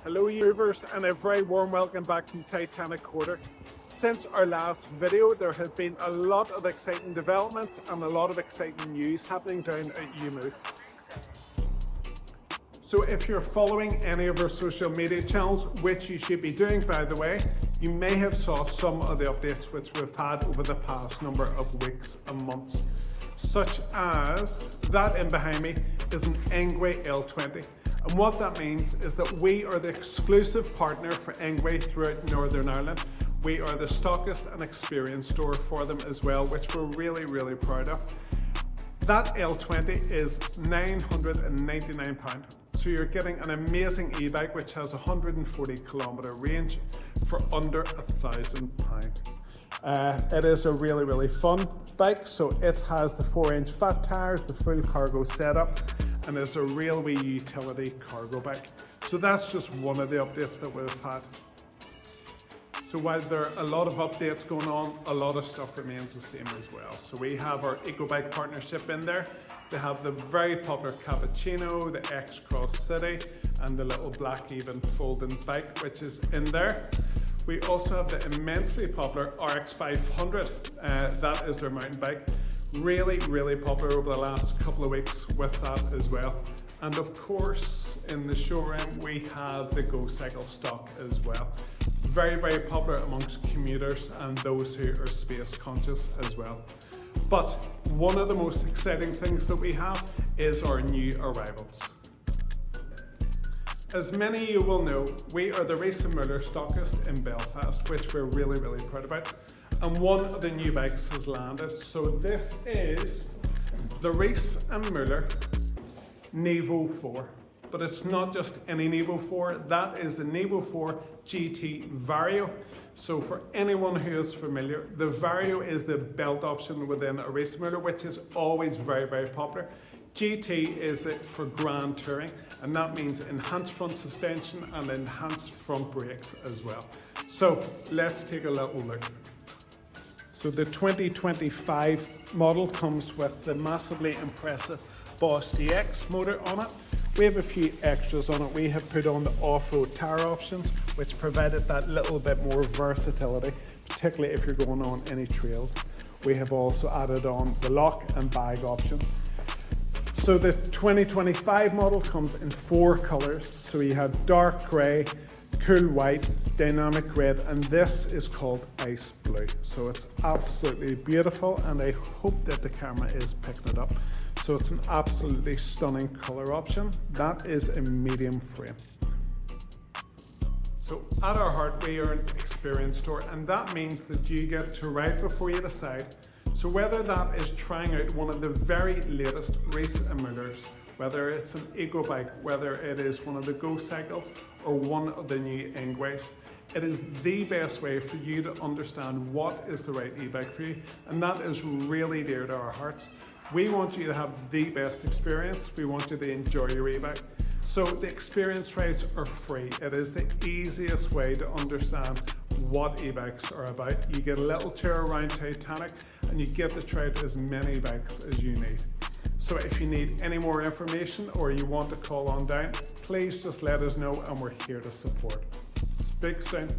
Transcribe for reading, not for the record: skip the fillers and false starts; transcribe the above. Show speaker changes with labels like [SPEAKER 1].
[SPEAKER 1] Hello viewers and a very warm welcome back from Titanic Quarter. Since our last video there have been a lot of exciting developments and a lot of exciting news happening down at Riese. So if you're following any of our social media channels, which you should be doing by the way, you may have saw some of the updates which we've had over the past number of weeks and months. Such as that in behind me is an Engwe L20. And what that means is that we are the exclusive partner for Engwe throughout Northern Ireland. We are the stockist and experience store for them as well, which we're really proud of. That L20 is £999. So you're getting an amazing e-bike which has a 140 kilometre range for under £1,000. It is a really fun bike, so it has the 4-inch fat tyres, the full cargo setup, and is a real wee utility cargo bike. So that's just one of the updates that we've had. So while there are a lot of updates going on, a lot of stuff remains the same as well. So we have our EcoBike partnership in there. They have the very popular Cappuccino, the X Cross City, and the little black even folding bike which is in there. We also have the immensely popular RX 500, that is their mountain bike. Really popular over the last couple of weeks with that as well. And of course in the showroom we have the Go Cycle stock as well. Very popular amongst commuters and those who are space conscious as well. But one of the most exciting things that we have is our new arrivals. As many of you will know, we are the Riese Müller stockist in Belfast, which we're really proud about. And one of the new bikes has landed. So this is the Riese Müller Nevo 4. But it's not just any Nevo 4, that is the Nevo 4 GT Vario. So for anyone who is familiar, the Vario is the belt option within a Riese Müller, which is always very popular. GT is it for grand touring, and that means enhanced front suspension and enhanced front brakes as well. So let's take a little look. So the 2025 model comes with the massively impressive Boss DX motor on it. We have a few extras on it. We have put on the off-road tire options, which provided that little bit more versatility, particularly if you're going on any trails. We have also added on the lock and bag option. So the 2025 model comes in 4 colours. So you have dark grey, cool white, dynamic red, and this is called ice blue. So it's absolutely beautiful, and I hope that the camera is picking it up. So it's an absolutely stunning colour option. That is a medium frame. So at our heart, we are an experience store, and that means that you get to ride before you decide. So whether that is trying out one of the very latest Riese Müllers, whether it's an EcoBike, whether it is one of the Go Cycles or one of the new Engways, it is the best way for you to understand what is the right e-bike for you, and that is really dear to our hearts. We want you to have the best experience. We want you to enjoy your e-bike. So the experience rides are free. It is the easiest way to understand what e-bikes are about. You get a little tour around Titanic and you get to try out as many bikes as you need. So if you need any more information or you want to call on down, please just let us know and we're here to support. Speak soon.